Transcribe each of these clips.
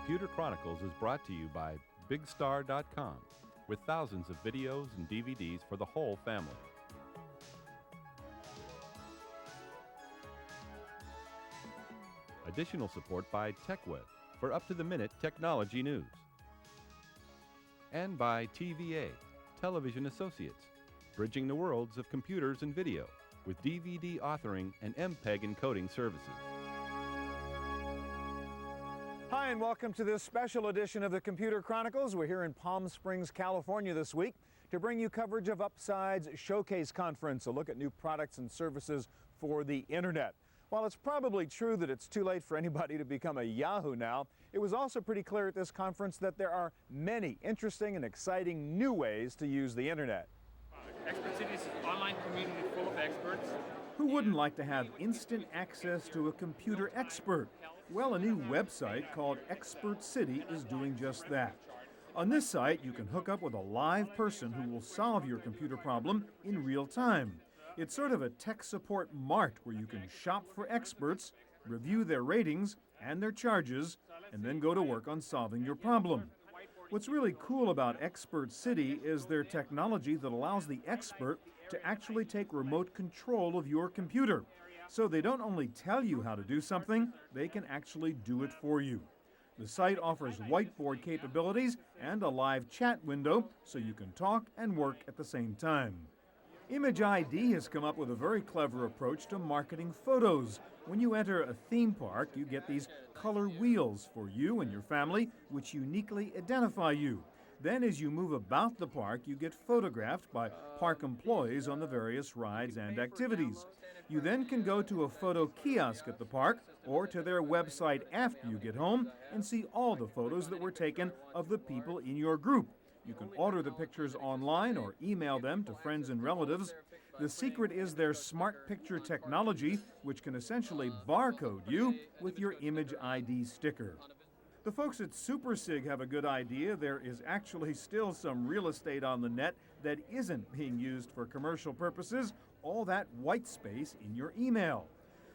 Computer Chronicles is brought to you by BigStar.com, with thousands of videos and DVDs for the whole family. Additional support by TechWeb for up-to-the-minute technology news. And by TVA, Television Associates, bridging the worlds of computers and video with DVD authoring and MPEG encoding services. Hi, and welcome to this special edition of the Computer Chronicles. We're here in Palm Springs, California this week to bring you coverage of Upside's Showcase Conference, a look at new products and services for the Internet. While it's probably true that it's too late for anybody to become a Yahoo now, it was also pretty clear at this conference that there are many interesting and exciting new ways to use the Internet. Expert City is an online community full of experts. Who wouldn't like to have instant access to a computer expert? Well, a new website called Expert City is doing just that. On this site, you can hook up with a live person who will solve your computer problem in real time. It's sort of a tech support mart where you can shop for experts, review their ratings and their charges, and then go to work on solving your problem. What's really cool about Expert City is their technology that allows the expert to actually take remote control of your computer. So they don't only tell you how to do something, they can actually do it for you. The site offers whiteboard capabilities and a live chat window so you can talk and work at the same time. Image ID has come up with a very clever approach to marketing photos. When you enter a theme park, you get these color wheels for you and your family, which uniquely identify you. Then as you move about the park, you get photographed by park employees on the various rides and activities. You then can go to a photo kiosk at the park or to their website after you get home and see all the photos that were taken of the people in your group. You can order the pictures online or email them to friends and relatives. The secret is their smart picture technology, which can essentially barcode you with your Image ID sticker. The folks at SuperSig have a good idea. There is actually still some real estate on the net that isn't being used for commercial purposes, all that white space in your email.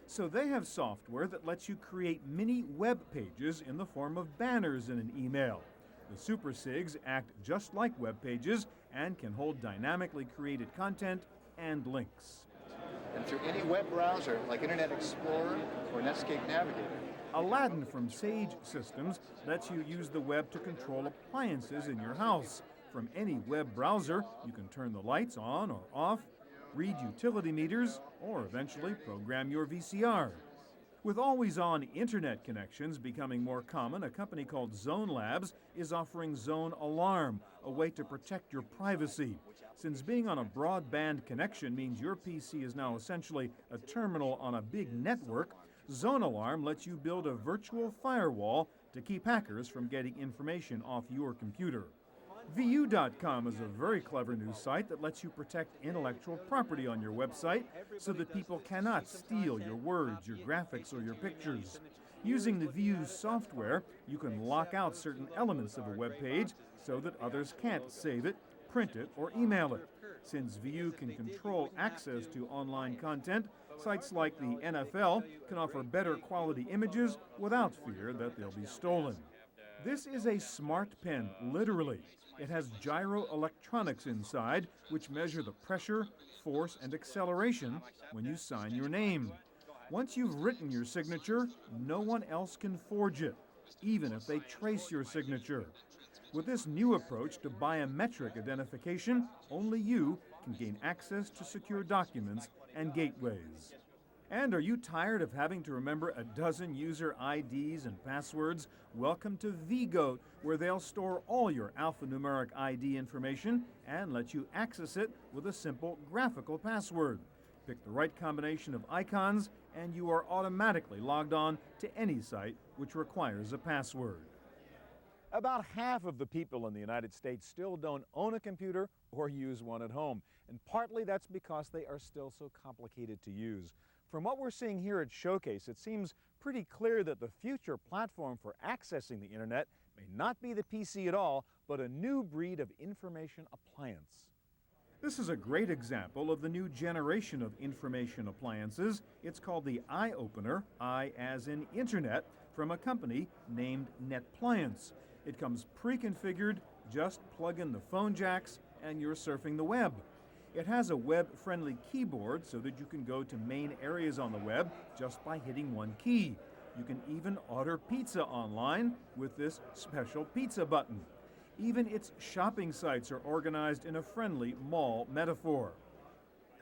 So they have software that lets you create mini web pages in the form of banners in an email. The SuperSigs act just like web pages and can hold dynamically created content and links. And through any web browser like Internet Explorer or Netscape Navigator. Aladdin from Sage Systems lets you use the web to control appliances in your house. From any web browser, you can turn the lights on or off, read utility meters, or eventually program your VCR. With always-on internet connections becoming more common, a company called Zone Labs is offering Zone Alarm, a way to protect your privacy. Since being on a broadband connection means your PC is now essentially a terminal on a big network, Zone Alarm lets you build a virtual firewall to keep hackers from getting information off your computer. VU.com is a very clever new site that lets you protect intellectual property on your website so that people cannot steal your words, your graphics, or your pictures. Using the VU software, you can lock out certain elements of a web page so that others can't save it, print it, or email it. Since VU can control access to online content, sites like the NFL can offer better quality images without fear that they'll be stolen. This is a smart pen, literally. It has gyroelectronics inside, which measure the pressure, force, and acceleration when you sign your name. Once you've written your signature, no one else can forge it, even if they trace your signature. With this new approach to biometric identification, only you can gain access to secure documents and gateways. And are you tired of having to remember a dozen user IDs and passwords? Welcome to vGoat, where they'll store all your alphanumeric ID information and let you access it with a simple graphical password. Pick the right combination of icons, and you are automatically logged on to any site which requires a password. About half of the people in the United States still don't own a computer or use one at home, and partly that's because they are still so complicated to use. From what we're seeing here at Showcase, it seems pretty clear that the future platform for accessing the Internet may not be the PC at all, but a new breed of information appliance. This is a great example of the new generation of information appliances. It's called the Eye Opener, I as in Internet, from a company named NetPliance. It comes pre-configured, just plug in the phone jacks and you're surfing the web. It has a web-friendly keyboard so that you can go to main areas on the web just by hitting one key. You can even order pizza online with this special pizza button. Even its shopping sites are organized in a friendly mall metaphor.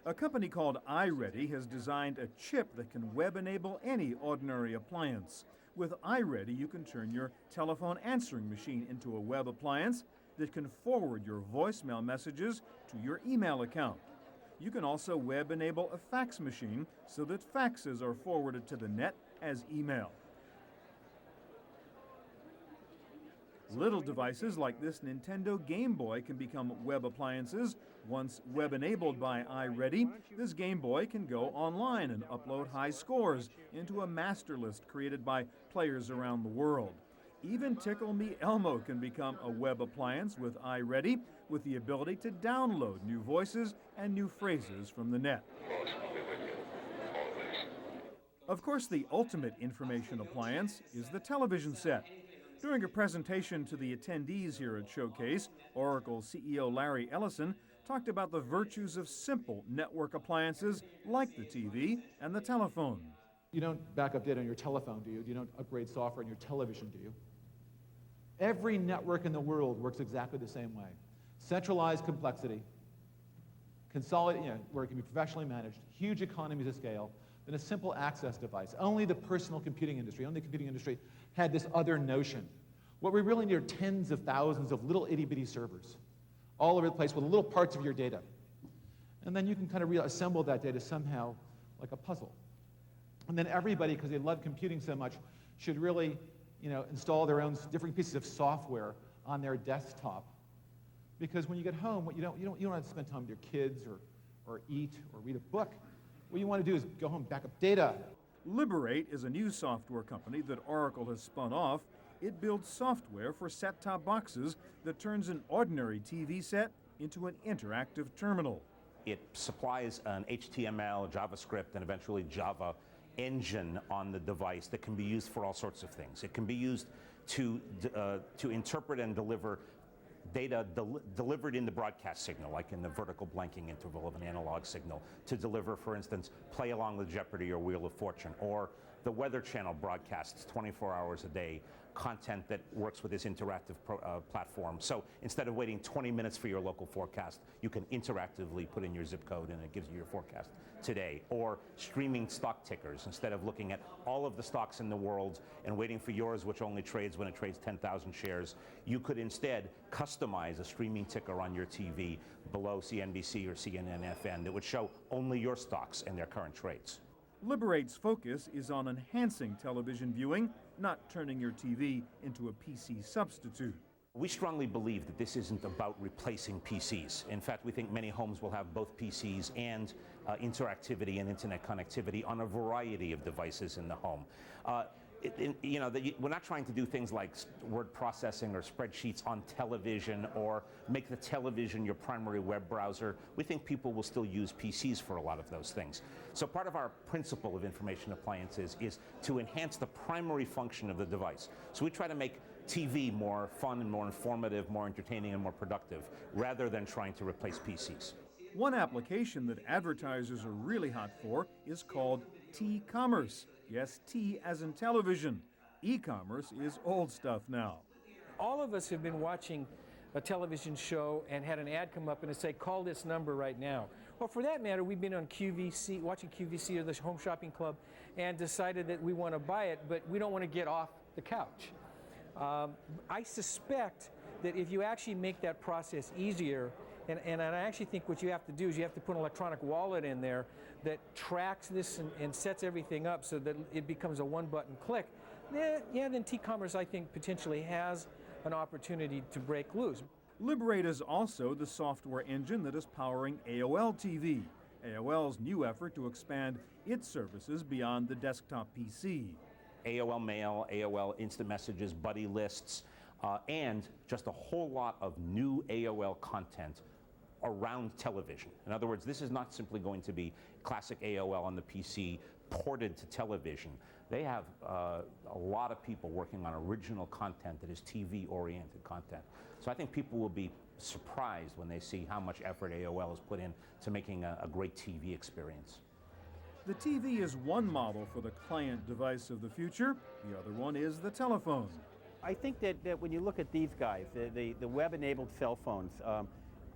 A company called iReady has designed a chip that can web-enable any ordinary appliance. With iReady, you can turn your telephone answering machine into a web appliance that can forward your voicemail messages to your email account. You can also web-enable a fax machine so that faxes are forwarded to the net as email. Little devices like this Nintendo Game Boy can become web appliances. Once web-enabled by iReady, this Game Boy can go online and upload high scores into a master list created by players around the world. Even Tickle Me Elmo can become a web appliance with iReady, with the ability to download new voices and new phrases from the net. Of course, the ultimate information appliance is the television set. During a presentation to the attendees here at Showcase, Oracle CEO Larry Ellison talked about the virtues of simple network appliances like the TV and the telephone. You don't back up data on your telephone, do you? You don't upgrade software on your television, do you? Every network in the world works exactly the same way. Centralized complexity, consolidated, where it can be professionally managed, huge economies of scale, then a simple access device. Only the personal computing industry, only the computing industry had this other notion. What we really need are tens of thousands of little itty-bitty servers all over the place with little parts of your data. And then you can kind of reassemble that data somehow like a puzzle. And then everybody, because they love computing so much, should really install their own different pieces of software on their desktop. Because when you get home, you don't have to spend time with your kids or eat or read a book. What you want to do is go home, back up data. Liberate is a new software company that Oracle has spun off. It builds software for set-top boxes that turns an ordinary TV set into an interactive terminal. It supplies an HTML, JavaScript, and eventually Java engine on the device that can be used for all sorts of things. It can be used to interpret and deliver data delivered in the broadcast signal, like in the vertical blanking interval of an analog signal, to deliver, for instance, Play Along with Jeopardy or Wheel of Fortune, or the Weather Channel broadcasts 24 hours a day, content that works with this interactive platform. So instead of waiting 20 minutes for your local forecast, you can interactively put in your zip code and it gives you your forecast today. Or streaming stock tickers. Instead of looking at all of the stocks in the world and waiting for yours, which only trades when it trades 10,000 shares, you could instead customize a streaming ticker on your TV below CNBC or CNN-FN that would show only your stocks and their current trades. Liberate's focus is on enhancing television viewing, not turning your TV into a PC substitute. We strongly believe that this isn't about replacing PCs. In fact, we think many homes will have both PCs and interactivity and internet connectivity on a variety of devices in the home. We're not trying to do things like word processing or spreadsheets on television or make the television your primary web browser. We think people will still use PCs for a lot of those things. So part of our principle of information appliances is to enhance the primary function of the device. So we try to make TV more fun and more informative, more entertaining and more productive, rather than trying to replace PCs. One application that advertisers are really hot for is called T-commerce. Yes, T as in television. E-commerce is old stuff now. All of us have been watching a television show and had an ad come up and it say, call this number right now. Well, for that matter, we've been on QVC, watching QVC or the Home Shopping Club, and decided that we want to buy it, but we don't want to get off the couch. I suspect that if you actually make that process easier, and I actually think what you have to do is you have to put an electronic wallet in there that tracks this and sets everything up so that it becomes a one-button click. Then T-commerce, I think, potentially has an opportunity to break loose. Liberate is also the software engine that is powering AOL TV, AOL's new effort to expand its services beyond the desktop PC. AOL Mail, AOL Instant Messages, buddy lists, and just a whole lot of new AOL content around television. In other words, this is not simply going to be classic AOL on the PC ported to television. They have a lot of people working on original content that is TV-oriented content. So I think people will be surprised when they see how much effort AOL has put in to making a great TV experience. The TV is one model for the client device of the future. The other one is the telephone. I think that when you look at these guys, the web-enabled cell phones,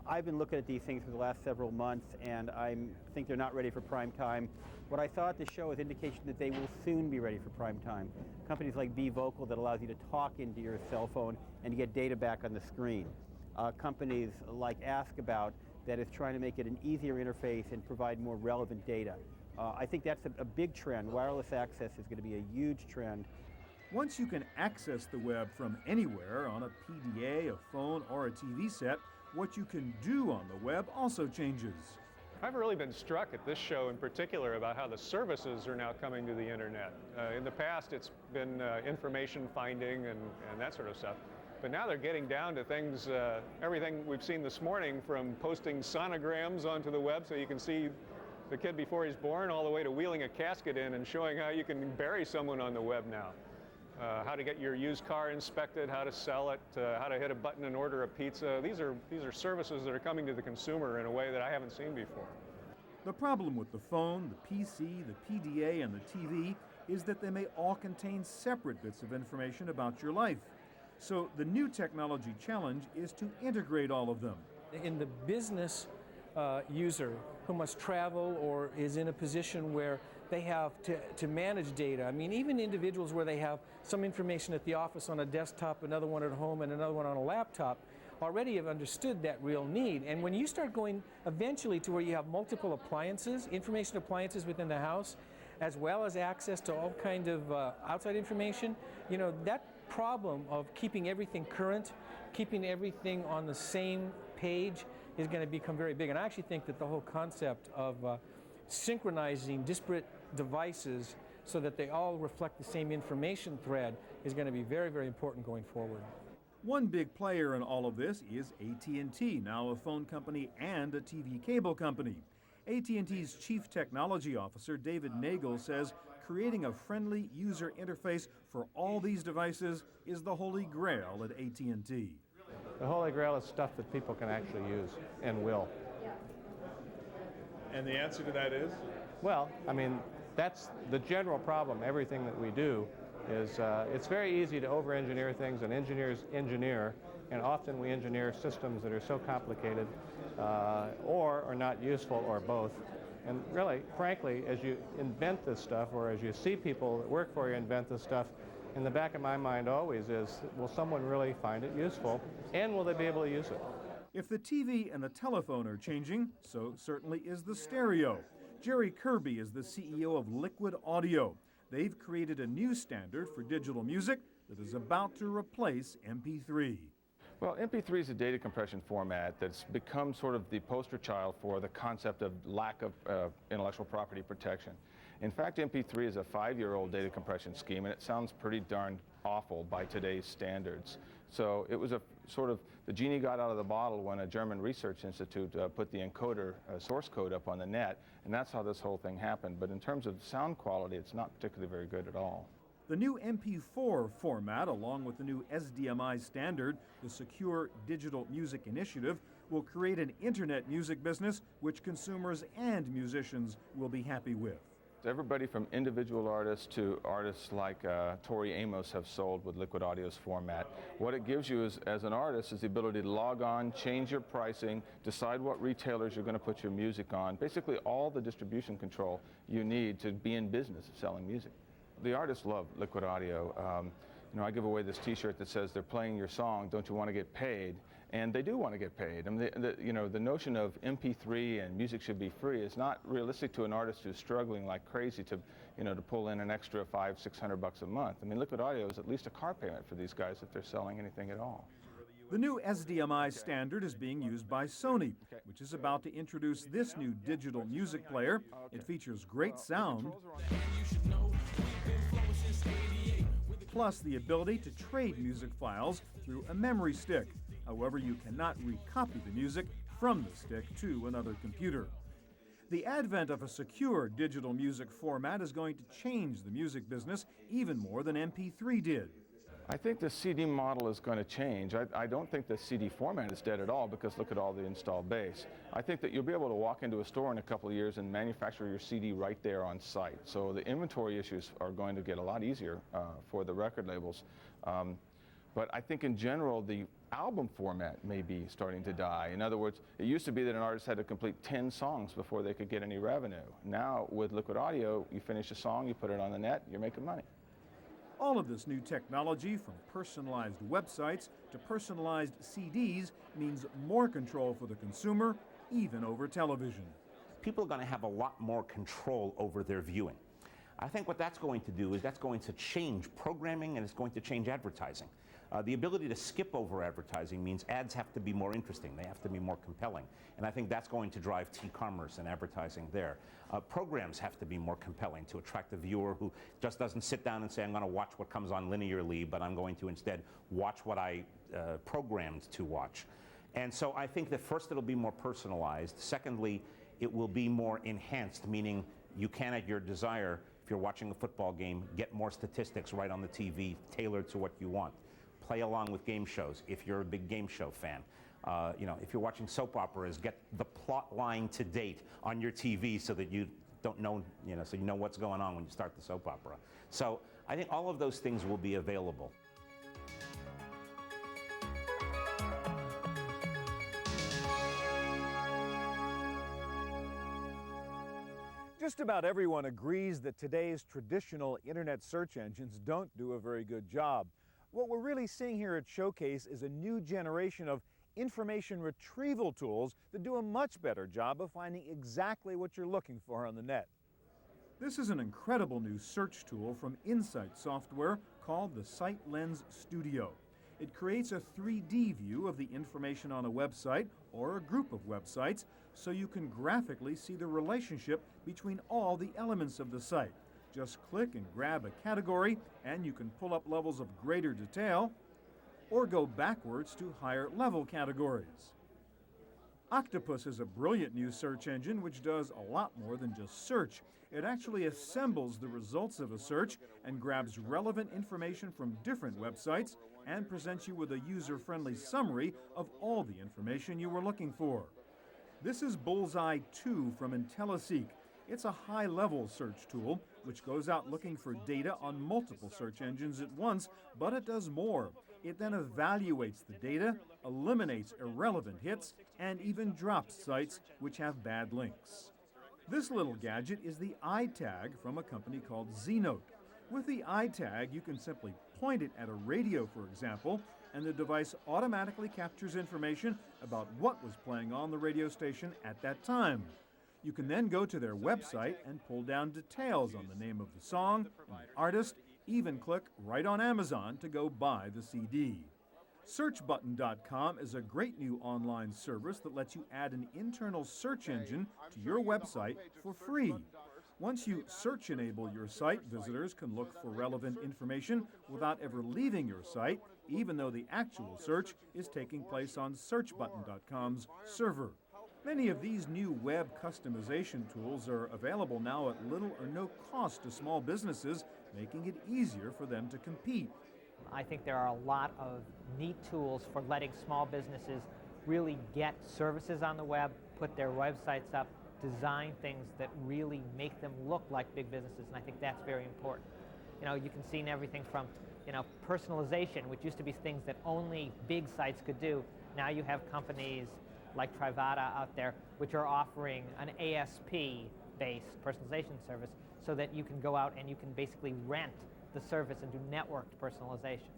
I've been looking at these things for the last several months, and I think they're not ready for prime time. What I saw at the show is indication that they will soon be ready for prime time. Companies like BeVocal that allows you to talk into your cell phone and get data back on the screen. Companies like Ask About that is trying to make it an easier interface and provide more relevant data. I think that's a big trend. Wireless access is going to be a huge trend. Once you can access the web from anywhere on a PDA, a phone, or a TV set, what you can do on the web also changes. I've really been struck at this show in particular about how the services are now coming to the internet. In the past it's been information finding and that sort of stuff. But now they're getting down to things, everything we've seen this morning, from posting sonograms onto the web so you can see the kid before he's born, all the way to wheeling a casket in and showing how you can bury someone on the web now. How to get your used car inspected, how to sell it, how to hit a button and order a pizza. These are services that are coming to the consumer in a way that I haven't seen before. The problem with the phone, the PC, the PDA, and the TV is that they may all contain separate bits of information about your life. So the new technology challenge is to integrate all of them. In the business user who must travel or is in a position where they have to manage data. I mean, even individuals where they have some information at the office on a desktop, another one at home, and another one on a laptop, already have understood that real need. And when you start going eventually to where you have multiple appliances, information appliances within the house, as well as access to all kind of outside information, you know, that problem of keeping everything current, keeping everything on the same page is going to become very big. And I actually think that the whole concept of synchronizing disparate devices so that they all reflect the same information thread is going to be very, very important going forward. One big player in all of this is AT&T, now a phone company and a TV cable company. AT&T's Chief Technology Officer, David Nagel, says creating a friendly user interface for all these devices is the holy grail at AT&T. The holy grail is stuff that people can actually use and will. And the answer to that is? Well, I mean, that's the general problem. Everything that we do is, it's very easy to over-engineer things, and engineers engineer, and often we engineer systems that are so complicated or are not useful, or both. And really, frankly, as you invent this stuff, or as you see people that work for you invent this stuff, in the back of my mind always is, will someone really find it useful, and will they be able to use it? If the TV and the telephone are changing, so certainly is the stereo. Jerry Kirby is the CEO of Liquid Audio. They've created a new standard for digital music that is about to replace MP3. Well, MP3 is a data compression format that's become sort of the poster child for the concept of lack of intellectual property protection. In fact, MP3 is a 5-year-old data compression scheme, and it sounds pretty darn awful by today's standards. So it was a sort of, the genie got out of the bottle when a German research institute put the encoder source code up on the net, and that's how this whole thing happened. But in terms of sound quality, it's not particularly very good at all. The new MP4 format, along with the new SDMI standard, the Secure Digital Music Initiative, will create an internet music business which consumers and musicians will be happy with. Everybody from individual artists to artists like Tori Amos have sold with Liquid Audio's format. What it gives you is, as an artist, is the ability to log on, change your pricing, decide what retailers you're going to put your music on, basically all the distribution control you need to be in business of selling music. The artists love Liquid Audio. You know, I give away this T-shirt that says, "They're playing your song, don't you want to get paid?" And they do want to get paid. I mean, you know, the notion of MP3 and music should be free is not realistic to an artist who's struggling like crazy to, you know, to pull in an extra $500-600 a month. I mean, Liquid Audio is at least a car payment for these guys if they're selling anything at all. The new SDMI standard is being used by Sony, which is about to introduce this new digital music player. It features great sound, plus the ability to trade music files through a memory stick. However, you cannot recopy the music from the stick to another computer. The advent of a secure digital music format is going to change the music business even more than MP3 did. I think the CD model is going to change. I don't think the CD format is dead at all, because look at all the installed base. I think that you'll be able to walk into a store in a couple of years and manufacture your CD right there on site. So the inventory issues are going to get a lot easier for the record labels. But I think in general, the album format may be starting to die. In other words, it used to be that an artist had to complete 10 songs before they could get any revenue. Now, with liquid audio, you finish a song, you put it on the net, you're making money. All of this new technology, from personalized websites to personalized CDs, means more control for the consumer, even over television. People are going to have a lot more control over their viewing. I think what that's going to do is that's going to change programming, and it's going to change advertising. The ability to skip over advertising means ads have to be more interesting. They have to be more compelling. And I think that's going to drive T-commerce and advertising there. Programs have to be more compelling to attract the viewer who just doesn't sit down and say, I'm going to watch what comes on linearly, but I'm going to instead watch what I programmed to watch. And so I think that first it'll be more personalized. Secondly, it will be more enhanced, meaning you can, at your desire, if you're watching a football game, get more statistics right on the TV tailored to what you want. Play along with game shows if you're a big game show fan. If you're watching soap operas, get the plot line to date on your TV so that you don't know, so you know what's going on when you start the soap opera. So I think all of those things will be available. Just about everyone agrees that today's traditional internet search engines don't do a very good job. What we're really seeing here at Showcase is a new generation of information retrieval tools that do a much better job of finding exactly what you're looking for on the net. This is an incredible new search tool from Insight Software called the SiteLens Studio. It creates a 3D view of the information on a website or a group of websites, so you can graphically see the relationship between all the elements of the site. Just click and grab a category, and you can pull up levels of greater detail or go backwards to higher level categories. Octopus is a brilliant new search engine which does a lot more than just search. It actually assembles the results of a search and grabs relevant information from different websites and presents you with a user-friendly summary of all the information you were looking for. This is Bullseye 2 from IntelliSeek. It's a high-level search tool which goes out looking for data on multiple search engines at once, but it does more. It then evaluates the data, eliminates irrelevant hits, and even drops sites which have bad links. This little gadget is the iTag from a company called Zenote. With the iTag, you can simply point it at a radio, for example, and the device automatically captures information about what was playing on the radio station at that time. You can then go to their website and pull down details on the name of the song and the artist, even click right on Amazon to go buy the CD. SearchButton.com is a great new online service that lets you add an internal search engine to your website for free. Once you search enable your site, visitors can look for relevant information without ever leaving your site, even though the actual search is taking place on SearchButton.com's server. Many of these new web customization tools are available now at little or no cost to small businesses, making it easier for them to compete. I think there are a lot of neat tools for letting small businesses really get services on the web, put their websites up, design things that really make them look like big businesses, and I think that's very important. You can see in everything from, personalization, which used to be things that only big sites could do. Now you have companies like Travle out there, which are offering an ASP-based personalization service so that you can go out and you can basically rent the service and do networked personalization.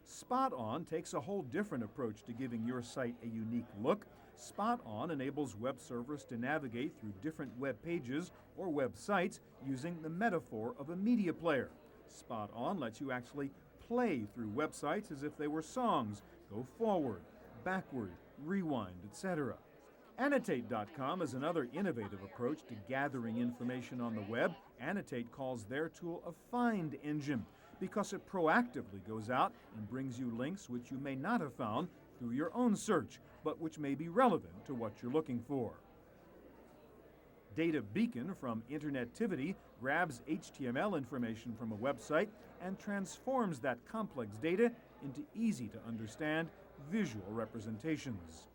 Spot On takes a whole different approach to giving your site a unique look. Spot On enables web servers to navigate through different web pages or websites using the metaphor of a media player. Spot On lets you actually play through websites as if they were songs, go forward, backward, rewind, etc. Annotate.com is another innovative approach to gathering information on the web. Annotate calls their tool a find engine because it proactively goes out and brings you links which you may not have found through your own search, but which may be relevant to what you're looking for. Data Beacon from Internetivity grabs HTML information from a website and transforms that complex data into easy-to-understand visual representations.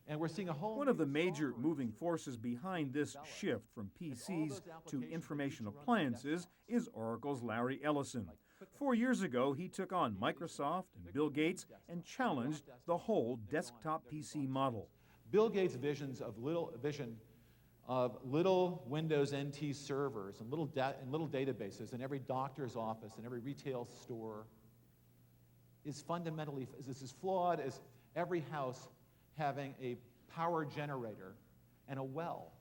And we're seeing a whole One of the major moving forces behind this shift from PCs to information appliances is Oracle's Larry Ellison. 4 years ago, he took on Microsoft and Bill Gates and challenged the whole desktop PC model. Bill Gates' vision of little Windows NT servers and little databases in every doctor's office and every retail store is fundamentally as flawed as every house having a power generator and a well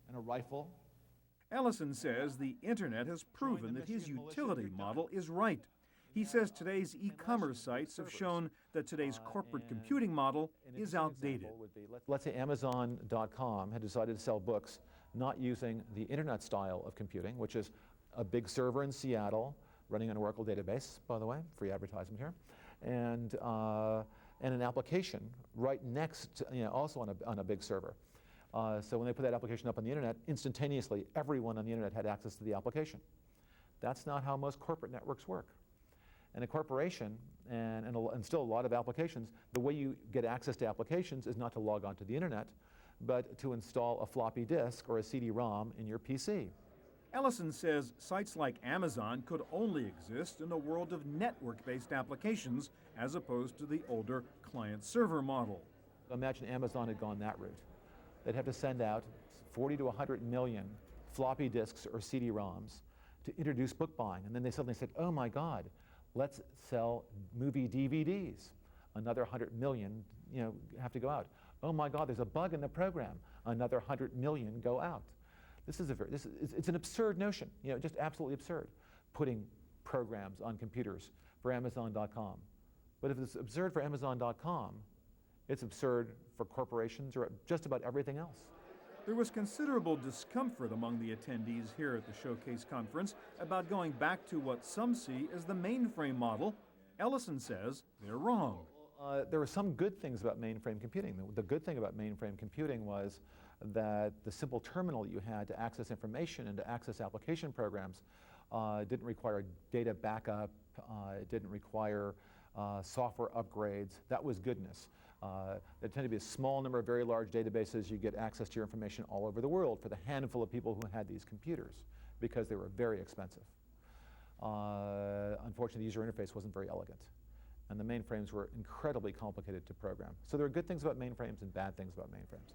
and a rifle. Ellison says the internet has proven that his utility model is right. He says today's e-commerce sites have shown that today's corporate computing model is outdated. Let's say Amazon.com had decided to sell books not using the internet style of computing, which is a big server in Seattle running an Oracle database, by the way, free advertisement here, and an application right next, also on a big server. So when they put that application up on the internet, instantaneously everyone on the internet had access to the application. That's not how most corporate networks work. And a corporation, and still a lot of applications, the way you get access to applications is not to log on to the internet, but to install a floppy disk or a CD-ROM in your PC. Ellison says sites like Amazon could only exist in a world of network-based applications as opposed to the older client-server model. Imagine Amazon had gone that route. They'd have to send out 40 to 100 million floppy disks or CD-ROMs to introduce book buying. And then they suddenly said, oh my God, let's sell movie DVDs. Another 100 million have to go out. Oh my God, there's a bug in the program. Another 100 million go out. It's an absurd notion, just absolutely absurd, putting programs on computers for Amazon.com. But if it's absurd for Amazon.com, it's absurd for corporations or just about everything else. There was considerable discomfort among the attendees here at the Showcase conference about going back to what some see as the mainframe model. Ellison says they're wrong. There were some good things about mainframe computing. The good thing about mainframe computing was that the simple terminal that you had to access information and to access application programs didn't require data backup, it didn't require software upgrades. That was goodness. There tended to be a small number of very large databases. You get access to your information all over the world for the handful of people who had these computers because they were very expensive. Unfortunately, the user interface wasn't very elegant. And the mainframes were incredibly complicated to program. So there are good things about mainframes and bad things about mainframes.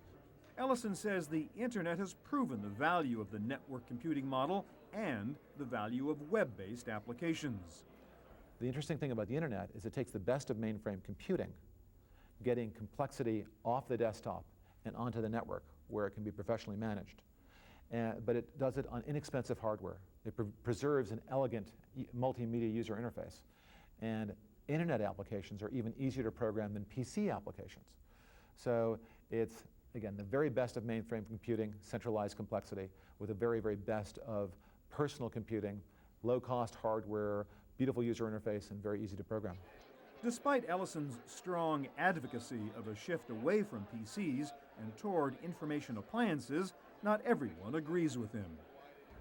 Ellison says the internet has proven the value of the network computing model and the value of web-based applications. The interesting thing about the internet is it takes the best of mainframe computing, getting complexity off the desktop and onto the network where it can be professionally managed. But it does it on inexpensive hardware. It preserves an elegant multimedia user interface. And internet applications are even easier to program than PC applications. So it's, again, the very best of mainframe computing, centralized complexity, with the very, very best of personal computing, low-cost hardware, beautiful user interface, and very easy to program. Despite Ellison's strong advocacy of a shift away from PCs and toward information appliances, not everyone agrees with him.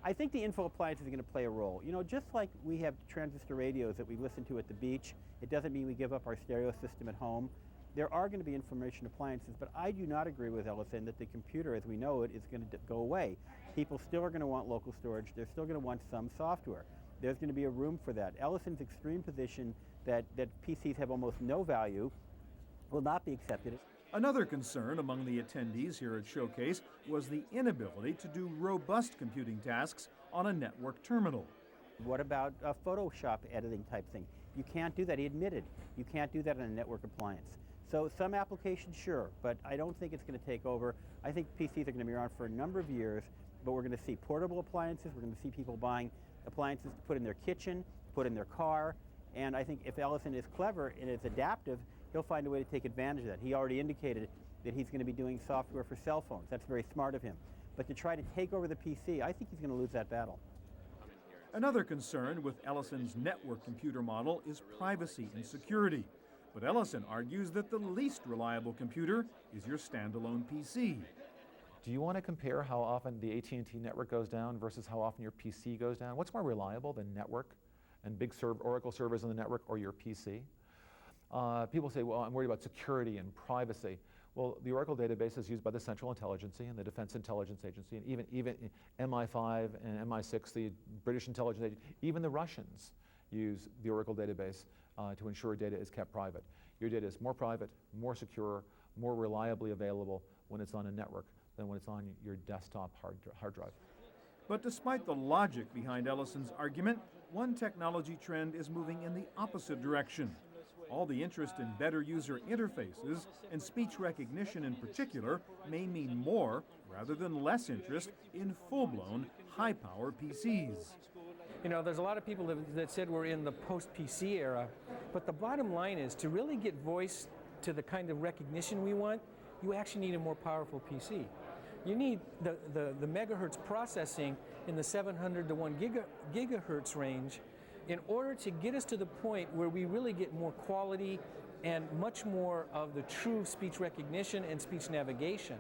I think the info appliances are going to play a role. Just like we have transistor radios that we listen to at the beach, it doesn't mean we give up our stereo system at home. There are going to be information appliances, but I do not agree with Ellison that the computer as we know it is going to go away. People still are going to want local storage. They're still going to want some software. There's going to be a room for that. Ellison's extreme position that PCs have almost no value will not be accepted. Another concern among the attendees here at Showcase was the inability to do robust computing tasks on a network terminal. What about a Photoshop editing type thing? You can't do that. He admitted you can't do that on a network appliance. So some applications, sure, but I don't think it's going to take over. I think PCs are going to be around for a number of years, but we're going to see portable appliances. We're going to see people buying appliances to put in their kitchen, put in their car, and I think if Ellison is clever and is adaptive, he'll find a way to take advantage of that. He already indicated that he's going to be doing software for cell phones. That's very smart of him. But to try to take over the PC, I think he's going to lose that battle. Another concern with Ellison's network computer model is privacy and security. But Ellison argues that the least reliable computer is your standalone PC. Do you want to compare how often the AT&T network goes down versus how often your PC goes down? What's more reliable, the network and big Oracle servers on the network, or your PC? People say, well, I'm worried about security and privacy. Well, the Oracle database is used by the Central Intelligence and the Defense Intelligence Agency, and even MI5 and MI6, the British Intelligence Agency, even the Russians use the Oracle database to ensure data is kept private. Your data is more private, more secure, more reliably available when it's on a network than when it's on your desktop hard drive. But despite the logic behind Ellison's argument, one technology trend is moving in the opposite direction. All the interest in better user interfaces and speech recognition in particular may mean more rather than less interest in full-blown, high-power PCs. You know, there's a lot of people that said we're in the post-PC era, but the bottom line is to really get voice to the kind of recognition we want, you actually need a more powerful PC. You need the megahertz processing in the 700 to 1 gigahertz range in order to get us to the point where we really get more quality and much more of the true speech recognition and speech navigation.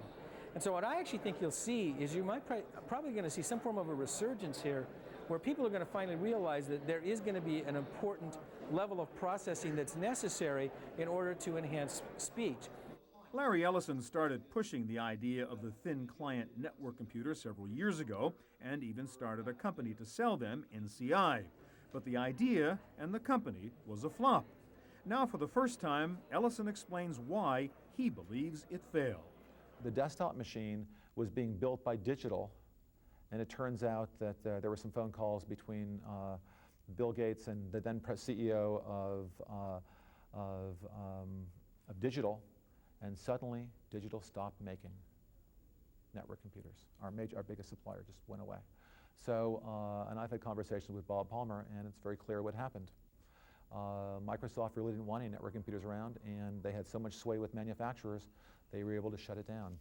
And so what I actually think you'll see is you might probably going to see some form of a resurgence here where people are going to finally realize that there is going to be an important level of processing that's necessary in order to enhance speech. Larry Ellison started pushing the idea of the thin client network computer several years ago and even started a company to sell them, NCI. But the idea and the company was a flop. Now, for the first time, Ellison explains why he believes it failed. The desktop machine was being built by Digital, and it turns out that there were some phone calls between Bill Gates and the then CEO of Digital, and suddenly Digital stopped making network computers. Our biggest supplier just went away. So, and I've had conversations with Bob Palmer, and it's very clear what happened. Microsoft really didn't want any network computers around, and they had so much sway with manufacturers, they were able to shut it down.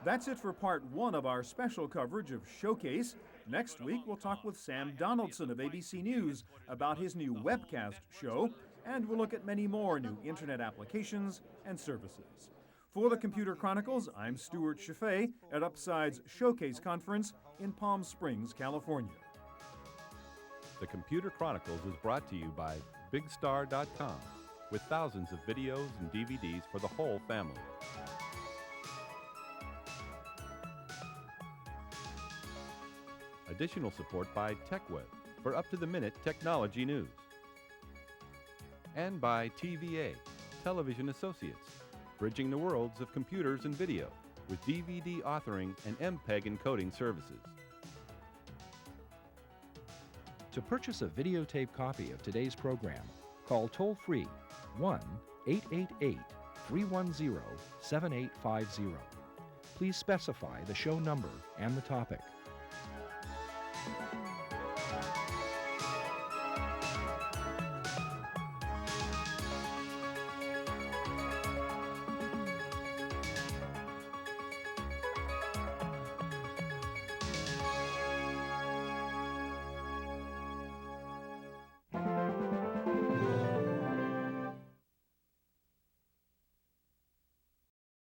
That's it for part one of our special coverage of Showcase. Next week, we'll talk with Sam Donaldson of ABC News about his new webcast show, and we'll look at many more new internet applications and services. For the Computer Chronicles, I'm Stuart Chaffee at Upside's Showcase Conference in Palm Springs, California. The Computer Chronicles is brought to you by BigStar.com, with thousands of videos and DVDs for the whole family. Additional support by TechWeb for up-to-the-minute technology news. And by TVA, Television Associates, bridging the worlds of computers and video with DVD authoring and MPEG encoding services. To purchase a videotape copy of today's program, call toll-free 1-888-310-7850. Please specify the show number and the topic.